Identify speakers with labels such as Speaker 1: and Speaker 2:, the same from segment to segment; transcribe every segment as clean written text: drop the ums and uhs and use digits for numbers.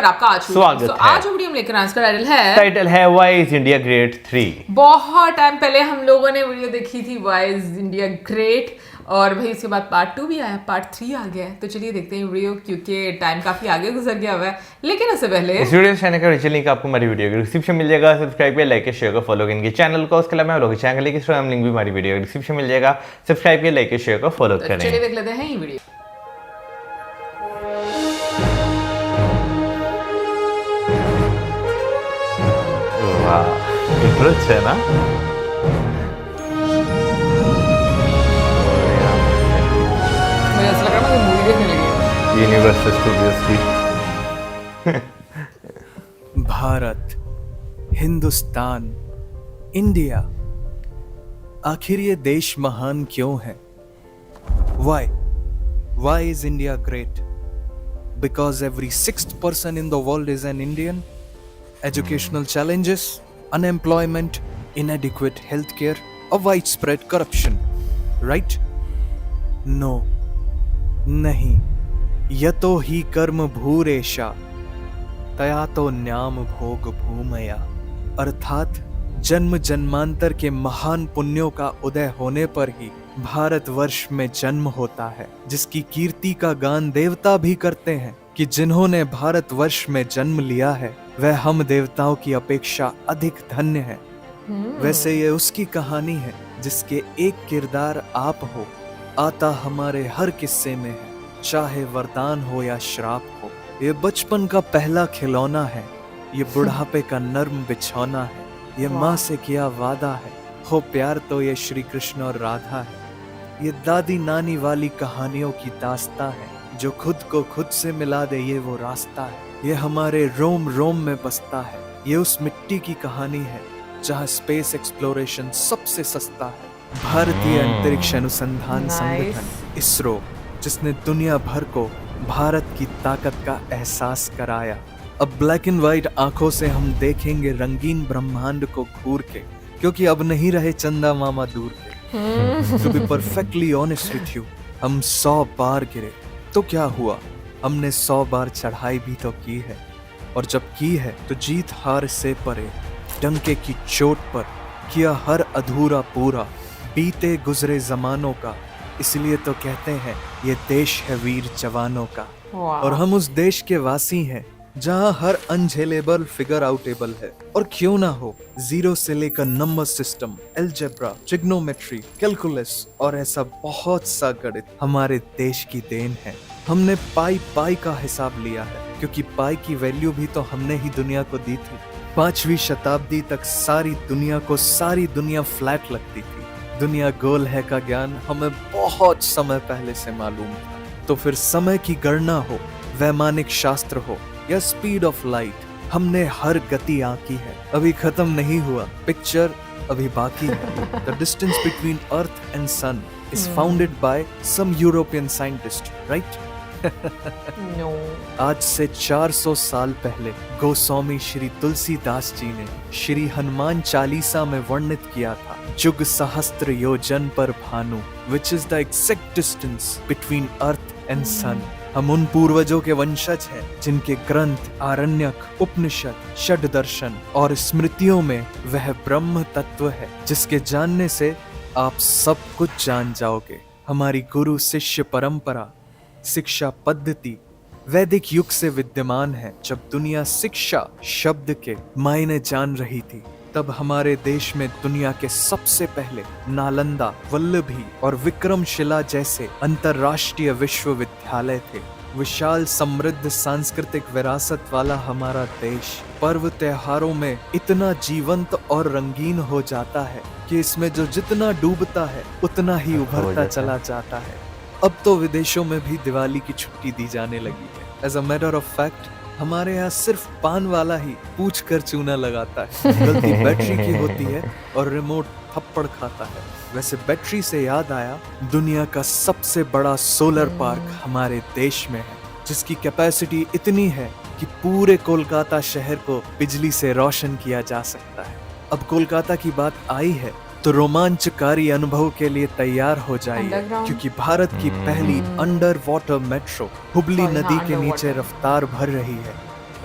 Speaker 1: और आपका आज
Speaker 2: स्वागत है।
Speaker 1: आज वीडियो में लेकर आने का
Speaker 2: टाइटल है व्हाई इज इंडिया ग्रेट 3।
Speaker 1: बहुत टाइम पहले हम लोगों ने वीडियो देखी थी व्हाई इज इंडिया ग्रेट, और भाई उसके बाद पार्ट 2 भी आया, पार्ट 3 आ गया है। तो चलिए देखते हैं वीडियो, क्योंकि टाइम काफी आगे गुजर गया हुआ है। लेकिन उससे पहले
Speaker 2: इस वीडियो से का नीचे लिंक आपको हमारी वीडियो के डिस्क्रिप्शन मिल जाएगा। सब्सक्राइब कर, लाइक, शेयर कर, फॉलो करेंगे चैनल को। उसके अलावा लोग चैनल के इंस्टाग्राम लिंक भी हमारी वीडियो के डिस्क्रिप्शन मिल जाएगा। सब्सक्राइब कर, लाइक, शेयर कर, फॉलो करें।
Speaker 1: चलिए देख लेते हैं ये वीडियो।
Speaker 2: इंट्रो अच्छा है ना।
Speaker 1: मुझे ऐसा लग रहा है मैं मूवी देखने लगी हूं।
Speaker 2: यूनिवर्सल स्टूडियोज की।
Speaker 3: भारत, हिंदुस्तान, इंडिया, आखिर ये देश महान क्यों है? Why is India great? Because every sixth person in the world is an Indian. Educational challenges, unemployment, inadequate healthcare, or widespread corruption. Right? No. नहीं. यतो ही कर्म भूरेशा तया तो न्याम भोग भूमया। अर्थात जन्म जन्मांतर के महान पुण्यों का उदय होने पर ही भारतवर्ष में जन्म होता है, जिसकी कीर्ति का गान देवता भी करते हैं कि जिन्होंने भारतवर्ष में जन्म लिया है वह हम देवताओं की अपेक्षा अधिक धन्य है। वैसे ये उसकी कहानी है जिसके एक किरदार आप हो, आता हमारे हर किस्से में है, चाहे वरदान हो या श्राप हो। ये बचपन का पहला खिलौना है, ये बुढ़ापे का नर्म बिछौना है, ये माँ से किया वादा है, हो प्यार तो ये श्री कृष्ण और राधा है। ये दादी नानी वाली कहानियों की दास्तां है, जो खुद को खुद से मिला दे ये वो रास्ता है। ये हमारे रोम रोम में बसता है, ये उस मिट्टी की कहानी है जहाँ स्पेस एक्सप्लोरेशन सबसे सस्ता है। भारतीय अंतरिक्ष अनुसंधान संगठन इसरो, जिसने दुनिया भर को भारत की ताकत का एहसास कराया। अब ब्लैक एंड व्हाइट आंखों से हम देखेंगे रंगीन ब्रह्मांड को घूर के, क्योंकि अब नहीं रहे चंदा मामा दूर के। To be perfectly honest with you, हम 100 बार गिरे तो क्या हुआ, हमने 100 बार चढ़ाई भी तो की है। और जब की है तो जीत हार से परे, डंके की चोट पर किया हर अधूरा पूरा, बीते गुजरे जमानों का। इसलिए तो कहते हैं ये देश है वीर जवानों का। और हम उस देश के वासी हैं जहां हर अनझेलेबल फिगर आउटेबल है। और क्यों ना हो, जीरो से लेकर number system, algebra, trigonometry, calculus और ऐसा बहुत सा गणित हमारे देश की देन है। हमने पाई का हिसाब लिया है, क्योंकि पाई की वैल्यू भी तो हमने ही दुनिया को दी थी। 5वीं शताब्दी तक सारी दुनिया फ्लैट लगती थी। दुनिया गोल है का ज्ञान हमें बहुत समय पहले से मालूम था। तो फिर समय की गणना हो, वैमानिक शास्त्र हो या स्पीड ऑफ लाइट, हमने हर गति आंकी है। अभी खत्म नहीं हुआ, पिक्चर अभी बाकी है। The distance between earth and sun is founded by some European scientist, right?
Speaker 1: No.
Speaker 3: आज से 400 साल पहले गोस्वामी श्री तुलसीदास जी ने श्री हनुमान चालीसा में वर्णित किया था, जुग सहस्त्र योजन पर Bhanu, which is the exact distance between earth and sun। हम उन पूर्वजों के वंशज हैं जिनके ग्रंथ, आरण्यक, उपनिषद, षड्दर्शन और स्मृतियों में वह ब्रह्म तत्व है जिसके जानने से आप सब कुछ जान जाओगे। हमारी गुरु शिष्य परंपरा, शिक्षा पद्धति वैदिक युग से विद्यमान है। जब दुनिया शिक्षा शब्द के मायने जान रही थी, तब हमारे देश में दुनिया के सबसे पहले नालंदा, वल्लभी और विक्रमशिला जैसे अंतरराष्ट्रीय विश्वविद्यालय थे। विशाल समृद्ध सांस्कृतिक विरासत वाला हमारा देश पर्व त्योहारों में इतना जीवंत और रंगीन हो जाता है कि इसमें जो जितना डूबता है उतना ही उभरता चला जाता है। अब तो विदेशों में भी दिवाली की छुट्टी दी जाने लगी है। As a matter of fact, हमारे यहाँ सिर्फ पान वाला ही पूछ कर चूना लगाता है, गलती बैटरी की होती है और रिमोट थप्पड़ खाता है। वैसे बैटरी से याद आया, दुनिया का सबसे बड़ा सोलर पार्क हमारे देश में है, जिसकी कैपेसिटी इतनी है कि पूरे कोलकाता शहर को बिजली से रोशन किया जा सकता है। अब कोलकाता की बात आई है तो रोमांचकारी अनुभव के लिए तैयार हो जाइए, क्योंकि भारत की पहली अंडर वाटर मेट्रो हुबली नदी के नीचे रफ्तार भर रही है।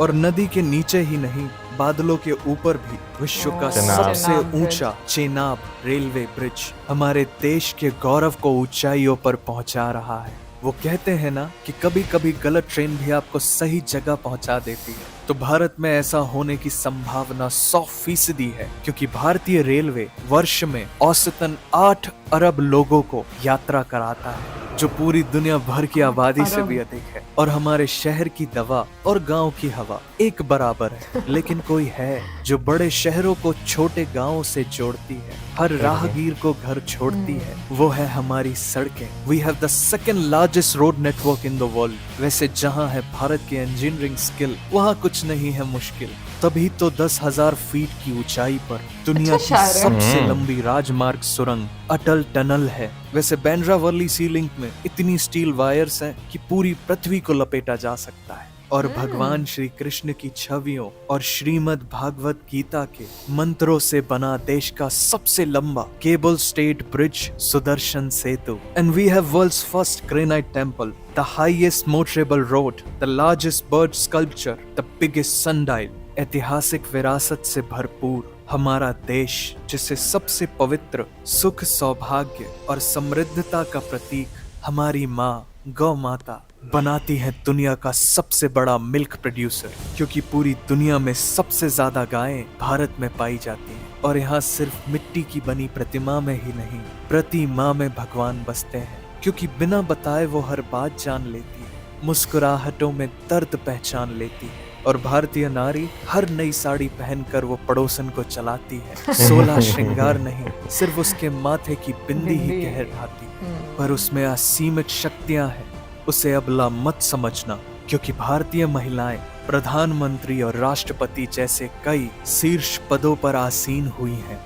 Speaker 3: और नदी के नीचे ही नहीं, बादलों के ऊपर भी विश्व का
Speaker 2: चेनाब।
Speaker 3: सबसे
Speaker 1: चेनाब ब्रिज।
Speaker 3: ऊंचा चेनाब रेलवे ब्रिज हमारे देश के गौरव को ऊंचाइयों पर पहुंचा रहा है। वो कहते हैं ना कि कभी कभी गलत ट्रेन भी आपको सही जगह पहुंचा देती है, तो भारत में ऐसा होने की संभावना 100% है, क्योंकि भारतीय रेलवे वर्ष में औसतन 8 अरब लोगों को यात्रा कराता है, जो पूरी दुनिया भर की आबादी से भी अधिक है। और हमारे शहर की दवा और गांव की हवा एक बराबर है, लेकिन कोई है जो बड़े शहरों को छोटे गांवों से जोड़ती है, हर राहगीर को घर छोड़ती है। वो है हमारी सड़कें। We have the second largest road network in the world. वैसे जहां है भारत की इंजीनियरिंग स्किल, वहां कुछ नहीं है मुश्किल। तभी तो 10,000 फीट की ऊंचाई पर दुनिया
Speaker 1: अच्छा
Speaker 3: की
Speaker 1: शायर है।
Speaker 3: सबसे लंबी राजमार्ग सुरंग अटल टनल है। वैसे बांद्रा वर्ली सी लिंक में इतनी स्टील वायर्स हैं कि पूरी पृथ्वी को लपेटा जा सकता है। और भगवान श्री कृष्ण की छवियों और श्रीमद् भागवत गीता के मंत्रों से बना देश का सबसे लंबा cable stayed bridge Sudarshan Setu. And we have world's first granite temple, the highest motorable road, the largest bird sculpture, the biggest sundial. ऐतिहासिक विरासत से भरपूर हमारा देश, जिसे सबसे पवित्र सुख, सौभाग्य और समृद्धता का प्रतीक हमारी माँ गौ माता बनाती है दुनिया का सबसे बड़ा मिल्क प्रोड्यूसर, क्योंकि पूरी दुनिया में सबसे ज्यादा गायें भारत में पाई जाती हैं। और यहाँ सिर्फ मिट्टी की बनी प्रतिमा में ही नहीं, प्रति माँ में भगवान बसते हैं, क्योंकि बिना बताए वो हर बात जान लेती है, मुस्कुराहटों में दर्द पहचान लेती है। और भारतीय नारी हर नई साड़ी पहनकर वो पड़ोसन को चलाती है। 16 श्रृंगार नहीं, सिर्फ उसके माथे की बिंदी ही कह ढाती है, पर उसमें असीमित शक्तियां हैं। उसे अबला मत समझना, क्योंकि भारतीय महिलाएं प्रधानमंत्री और राष्ट्रपति जैसे कई शीर्ष पदों पर आसीन हुई हैं।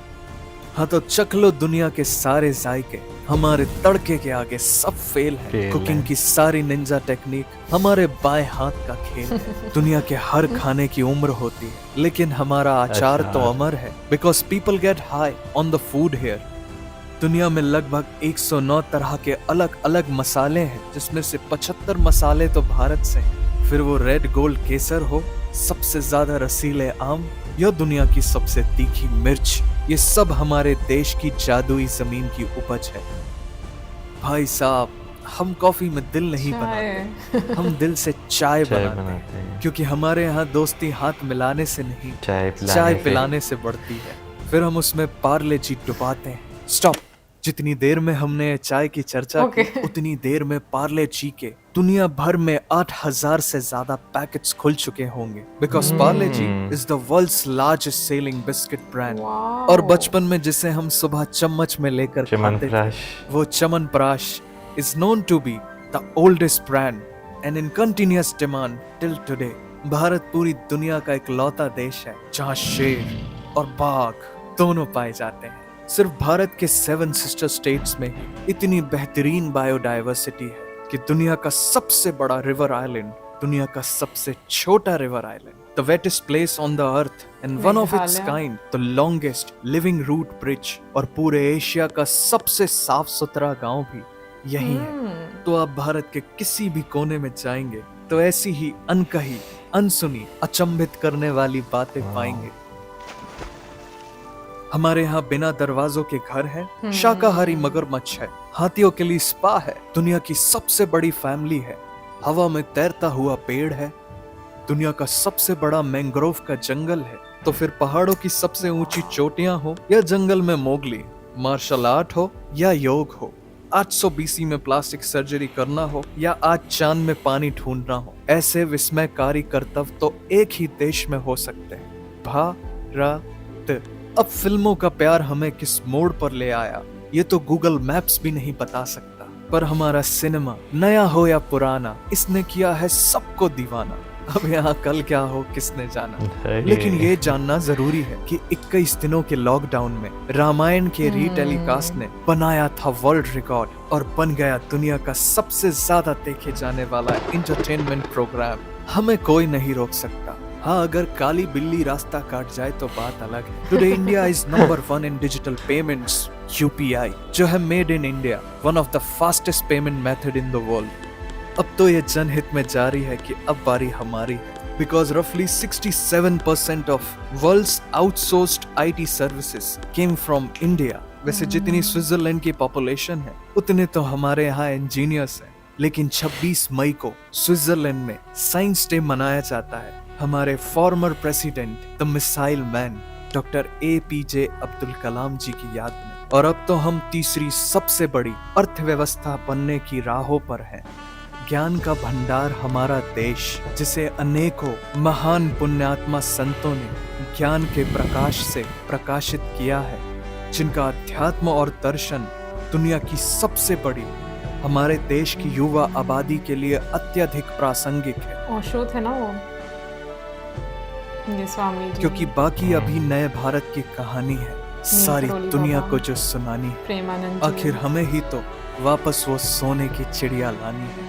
Speaker 3: हाँ तो चख लो दुनिया के सारे जायके, हमारे तड़के के आगे सब फेल है। कुकिंग की सारी निंजा टेक्निक हमारे बाएं हाथ का खेल है। दुनिया के हर खाने की उम्र होती है, लेकिन हमारा आचार तो अमर है, because people get high on the food here. दुनिया में लगभग 109 तरह के अलग अलग मसाले हैं, जिसमें से 75 मसाले तो भारत से हैं। फिर वो रेड गोल्ड केसर हो, सबसे ज्यादा रसीले आम, या दुनिया की सबसे तीखी मिर्च, ये सब हमारे देश की जादुई जमीन की उपज है। भाई साहब, हम कॉफी में दिल नहीं बनाते, हम दिल से चाय बनाते हैं, क्योंकि हमारे यहाँ दोस्ती हाथ मिलाने से नहीं, चाय पिलाने से बढ़ती है। फिर हम उसमें पार्ले जी डुबाते हैं। स्टॉप। जितनी देर में हमने चाय की चर्चा की, उतनी देर में पार्ले जी के दुनिया भर में 8,000 से ज्यादा पैकेट्स खुल चुके होंगे, because Parle G is the world's largest selling biscuit brand. और बचपन में जिसे हम सुबह चम्मच में लेकर खाते थे, वो chyawanprash is known to be the oldest brand and in continuous demand till today। Bharat पूरी दुनिया का इकलौता देश है जहाँ शेर और बाघ दोनों पाए जाते हैं। सिर्फ भारत के 7 सिस्टर स्टेट्स में ही इतनी बेहतरीन बायोडाइवर्सिटी है कि दुनिया का सबसे बड़ा रिवर आइलैंड, दुनिया का सबसे छोटा river island, the wettest place on the earth and one of its kind, the longest living root bridge, और पूरे एशिया का सबसे साफ सुथरा गांव भी यही है। तो आप भारत के किसी भी कोने में जाएंगे तो ऐसी ही अनकही, अनसुनी, अचंभित करने वाली बातें पाएंगे। हमारे यहाँ बिना दरवाजों के घर है, शाकाहारी मगरमच्छ है, हाथियों के लिए स्पा है, दुनिया की सबसे बड़ी फैमिली है, हवा में तैरता हुआ पेड़ है, दुनिया का सबसे बड़ा मैंग्रोव का जंगल है। तो फिर पहाड़ों की सबसे ऊंची चोटियां हो या जंगल में मोगली, मार्शल आर्ट हो या योग हो, 800 BC में प्लास्टिक सर्जरी करना हो या आज चांद में पानी ढूंढना हो, ऐसे विस्मयकारी कर्तव्य तो एक ही देश में हो सकते हैं, भारत। अब फिल्मों का प्यार हमें किस मोड़ पर ले आया, ये तो गूगल मैप्स भी नहीं बता सकता, पर हमारा सिनेमा नया हो या पुराना, इसने किया है सबको दीवाना। अब यहाँ कल क्या हो किसने जाना, लेकिन ये जानना जरूरी है कि 21 दिनों के लॉकडाउन में रामायण के रीटेलीकास्ट ने बनाया था वर्ल्ड रिकॉर्ड और बन गया दुनिया का सबसे ज्यादा देखे जाने वाला एंटरटेनमेंट प्रोग्राम। हमें कोई नहीं रोक सकता। हाँ, अगर काली बिल्ली रास्ता काट जाए तो बात अलग है। Today India is number 1 in digital payments, UPI, जो है made in India, one of the fastest payment method in the world. अब तो ये जनहित में जारी है कि अब बारी हमारी है। because roughly 67% of world's outsourced IT services came from India. वैसे जितनी स्विट्जरलैंड की पॉपुलेशन है उतने तो हमारे यहाँ इंजीनियर्स हैं, लेकिन 26 मई को स्विट्जरलैंड में साइंस डे मनाया जाता है हमारे former president the missile man doctor APJ Abdul Kalam ji की याद में। और अब तो हम तीसरी सबसे बड़ी अर्थव्यवस्था बनने की राहों पर हैं। ज्ञान का भंडार हमारा देश, जिसे अनेकों महान पुण्यात्मा संतों ने ज्ञान के प्रकाश से प्रकाशित किया है, जिनका अध्यात्म और दर्शन दुनिया की सबसे बड़ी हमारे देश की युवा आबादी के लिए अत्यधिक प्रासंगिक है।
Speaker 1: ओशो थे ना वो, ये स्वामी जी,
Speaker 3: क्योंकि बाकी अभी नए भारत की कहानी है, सारी दुनिया को जो सुनानी है।
Speaker 1: प्रेमानंद जी।
Speaker 3: आखिर हमें ही तो वापस वो सोने की चिड़िया लानी है।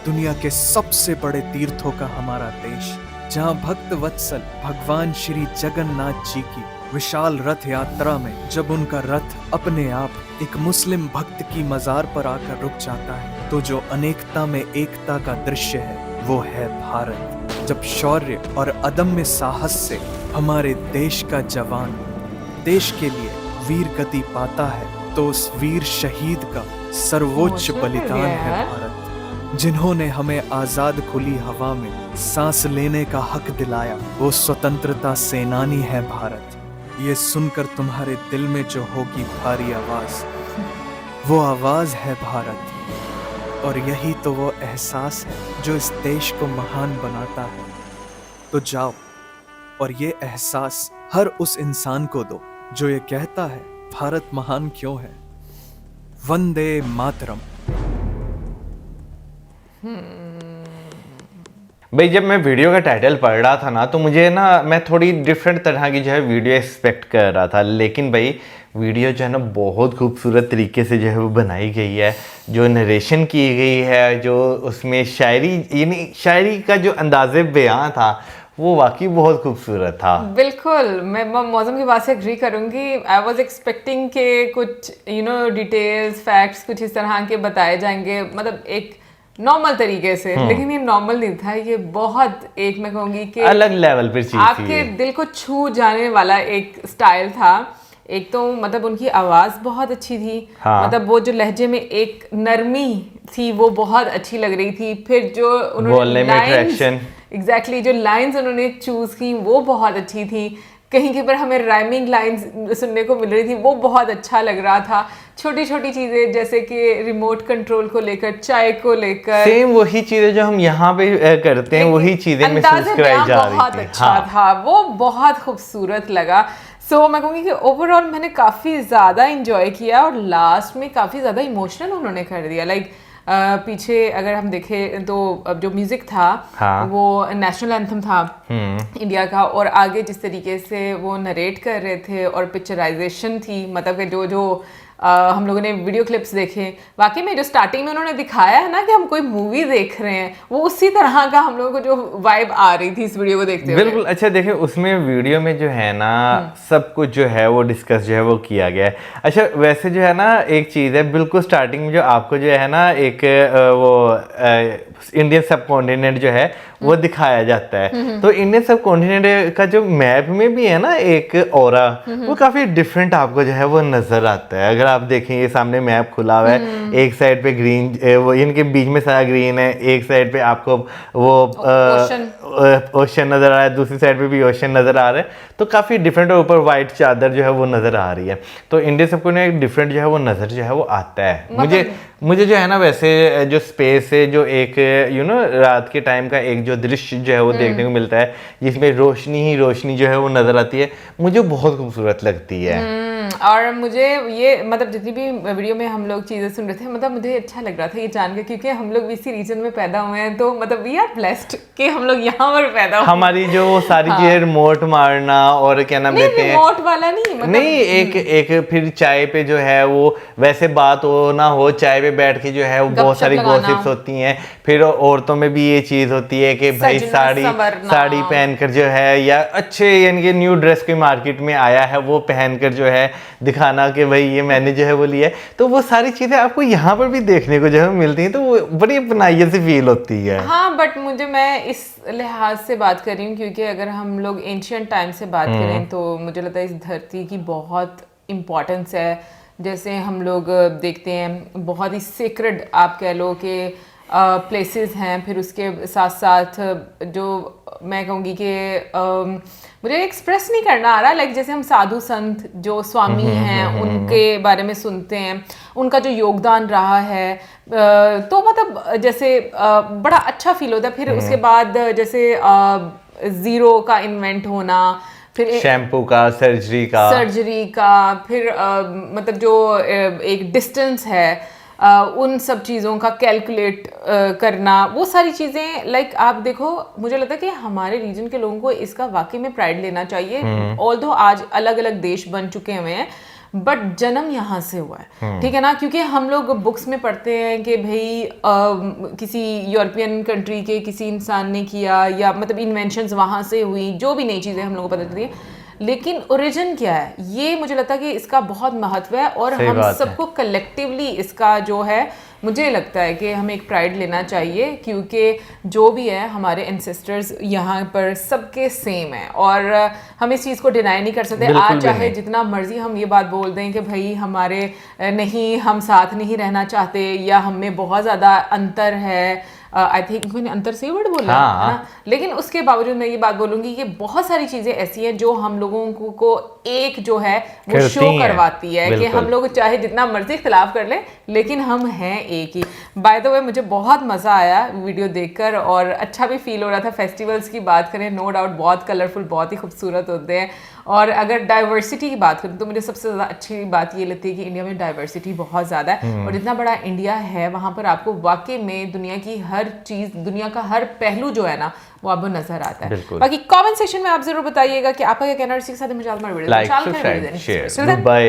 Speaker 3: दुनिया के सबसे बड़े तीर्थों का हमारा देश, जहाँ भक्त वत्सल भगवान श्री जगन्नाथ जी की विशाल रथ यात्रा में जब उनका रथ अपने आप एक मुस्लिम भक्त की मजार पर आकर रुक जाता है, तो जो अनेकता में एकता का दृश्य है वो है भारत। जब शौर्य और अदम्य साहस से हमारे देश का जवान देश के लिए वीर गति पाता है, तो उस वीर शहीद का सर्वोच्च बलिदान है भारत, जिन्होंने हमें आजाद खुली हवा में सांस लेने का हक दिलाया। वो स्वतंत्रता सेनानी है भारत। ये सुनकर तुम्हारे दिल में जो होगी भारी आवाज, वो आवाज है भारत। और यही तो वो एहसास है जो इस देश को महान बनाता है। तो जाओ और ये एहसास हर उस इंसान को दो जो ये कहता है भारत महान क्यों है। वंदे मातरम।
Speaker 2: भाई जब मैं वीडियो का टाइटल पढ़ रहा था ना, तो मुझे ना मैं थोड़ी डिफरेंट तरह की जो है वीडियो एक्सपेक्ट कर रहा था, लेकिन भाई वीडियो जो है ना बहुत खूबसूरत तरीके से जो है वो बनाई गई है। जो नरेशन की गई है, जो उसमें शायरी, यानी शायरी का जो अंदाज़े बयां था वो वाकई बहुत खूबसूरत था।
Speaker 1: बिल्कुल, मैं मौसम की बात से एग्री करूंगी। आई वाज एक्सपेक्टिंग के कुछ डिटेल्स, फैक्ट्स कुछ इस तरह के बताए जाएंगे, मतलब एक नॉर्मल तरीके से, लेकिन ये नॉर्मल नहीं था। ये बहुत एक, मैं कहूंगी कि
Speaker 2: अलग लेवल पर चीज
Speaker 1: आपके दिल को छू जाने वाला एक स्टाइल था। एक तो मतलब उनकी आवाज बहुत अच्छी थी, मतलब वो जो लहजे में एक नरमी थी वो बहुत अच्छी लग रही थी। फिर जो उन्होंने एग्जैक्टली जो लाइंस उन्होंने चूज की वो बहुत अच्छी थी। कहीं के पर हमें राइमिंग लाइंस सुनने को मिल रही थी, वो बहुत अच्छा लग रहा था। छोटी छोटी चीजें जैसे कि रिमोट कंट्रोल को लेकर, चाय को लेकर, सेम
Speaker 2: वही चीजें जो हम यहाँ पे करते हैं, वही चीजें महसूस कराई जा रही थी।
Speaker 1: बहुत अच्छा था, वो बहुत खूबसूरत लगा। सो मैं कहूँगी कि ओवरऑल मैंने काफ़ी ज़्यादा इंजॉय किया और लास्ट में काफ़ी ज़्यादा इमोशनल उन्होंने कर दिया। लाइक पीछे अगर हम देखें तो जो म्यूजिक था वो नेशनल एंथम था इंडिया का, और आगे जिस तरीके से वो नरेट कर रहे थे और पिक्चराइजेशन थी, मतलब कि जो हम लोगों ने वीडियो क्लिप्स देखे, वाकई में जो स्टार्टिंग में उन्होंने दिखाया है ना कि हम कोई मूवी देख रहे हैं, वो उसी तरह का हम लोगों को जो वाइब आ रही थी इस वीडियो को देखते हुए।
Speaker 2: बिल्कुल। अच्छा देखिए, उसमें वीडियो में जो है ना सब कुछ जो है वो डिस्कस जो है वो किया गया है। अच्छा वैसे जो है ना एक चीज़ है, बिल्कुल स्टार्टिंग में जो आपको जो है ना एक वो इंडियन सब कॉन्टिनेंट जो है वो दिखाया जाता है, तो इंडियन सब कॉन्टिनेंट का जो मैप में भी है ना एक ऑरा, वो काफी डिफरेंट आपको जो है वो नजर आता है। अगर आप देखें ये सामने मैप खुला हुआ है, एक साइड पे ग्रीन, वो इनके बीच में सारा ग्रीन है, एक साइड पे आपको वो ओशन नजर आ रहा है, दूसरी साइड पे भी ओशन नजर आ रहा है, तो काफी डिफरेंट, और ऊपर व्हाइट चादर जो है वो नजर आ रही है। तो इंडिया सबको ना एक डिफरेंट जो है वो नजर जो है वो आता है। मुझे जो है ना वैसे जो स्पेस से जो एक रात के टाइम का एक जो दृश्य जो है वो देखने को मिलता है, जिसमें रोशनी ही रोशनी जो है वो नजर आती है, मुझे बहुत खूबसूरत लगती है।
Speaker 1: और मुझे ये मतलब जितनी भी वीडियो में हम लोग चीज़ें सुन रहे थे, मतलब मुझे अच्छा लग रहा था ये जान के, क्योंकि हम लोग भी इसी रीजन में पैदा हुए हैं, तो मतलब वी आर ब्लेस्ड कि हम लोग यहाँ पर पैदा हुए।
Speaker 2: हमारी जो वो सारी चीजें रिमोट मारना और क्या नाम लेते हैं,
Speaker 1: रिमोट वाला नहीं, मतलब
Speaker 2: नहीं एक फिर चाय पे जो है वो वैसे बात हो ना हो, चाय पे बैठ के जो है वो बहुत सारी गॉसिप्स होती हैं। फिर औरतों में भी ये चीज होती है कि भाई साड़ी पहनकर जो है, या अच्छे यानी कि न्यू ड्रेस कोई मार्केट में आया है वो पहनकर जो है दिखाना कि भाई ये मैंने जो है वो लिया है, तो वो सारी चीज़ें आपको यहाँ पर भी देखने को जो है मिलती हैं, तो वो बड़ी अपनाइयत सी फील होती है।
Speaker 1: हाँ, बट मैं इस लिहाज से बात कर रही हूँ क्योंकि अगर हम लोग एंशियंट टाइम से बात करें तो मुझे लगता है इस धरती की बहुत इम्पोर्टेंस है। जैसे हम लोग देखते हैं बहुत ही सेक्रेड आप कह लो कि प्लेसेस हैं, फिर उसके साथ साथ जो मैं कहूँगी कि मुझे एक्सप्रेस नहीं करना आ रहा, लाइक जैसे हम साधु संत जो स्वामी हैं उनके बारे में सुनते हैं, उनका जो योगदान रहा है, तो मतलब जैसे बड़ा अच्छा फील होता है। फिर उसके बाद जैसे ज़ीरो का इन्वेंट होना, फिर
Speaker 2: शैम्पू का, सर्जरी का, फिर मतलब जो एक डिस्टेंस है उन सब चीज़ों का कैलकुलेट करना, वो सारी चीज़ें लाइक आप देखो, मुझे लगता है कि हमारे रीजन के लोगों को इसका वाकई में प्राइड लेना चाहिए। ऑल्दो आज अलग अलग देश बन चुके हुए हैं, बट जन्म यहाँ से हुआ है, ठीक है ना। क्योंकि हम लोग बुक्स में पढ़ते हैं कि भाई किसी यूरोपियन कंट्री के किसी इंसान ने किया, या मतलब इन्वेंशंस वहाँ से हुई, जो भी नई चीज़ें हम लोगों को पता चलती है, लेकिन ओरिजिन क्या है ये मुझे लगता है कि इसका बहुत महत्व है। और हम सबको कलेक्टिवली इसका जो है, मुझे लगता है कि हमें एक प्राइड लेना चाहिए, क्योंकि जो भी है हमारे एंसेस्टर्स यहाँ पर सबके सेम है, और हम इस चीज़ को डिनाई नहीं कर सकते। आज चाहे जितना मर्जी हम ये बात बोल दें कि भाई हमारे नहीं, हम साथ नहीं रहना चाहते, या हम में बहुत ज़्यादा अंतर है, आई थिंक मैंने अंतर से वर्ड बोला है ना, लेकिन उसके बावजूद मैं ये बात बोलूँगी कि बहुत सारी चीज़ें ऐसी हैं जो हम लोगों को एक जो है वो शो करवाती है कि हम लोग चाहे जितना मर्जी इख्तिलाफ कर लें, लेकिन हम हैं एक ही। बाय द वे मुझे बहुत मज़ा आया वीडियो देखकर, और अच्छा भी फील हो रहा था। फेस्टिवल्स की बात करें, नो डाउट बहुत कलरफुल, बहुत ही खूबसूरत होते हैं। और अगर डाइवर्सिटी की बात करूँ तो मुझे सबसे ज़्यादा अच्छी बात ये लगती है कि इंडिया में डाइवर्सिटी बहुत ज़्यादा है, और जितना बड़ा इंडिया है वहाँ पर आपको वाकई में दुनिया की हर चीज़, दुनिया का हर पहलू जो है ना वो आपको नजर आता है। बाकी कमेंट सेक्शन में आप जरूर बताइएगा कि आपका क्या कहना है। इसी के साथ मुझे लाइक, सब्सक्राइब, शेयर, बाय।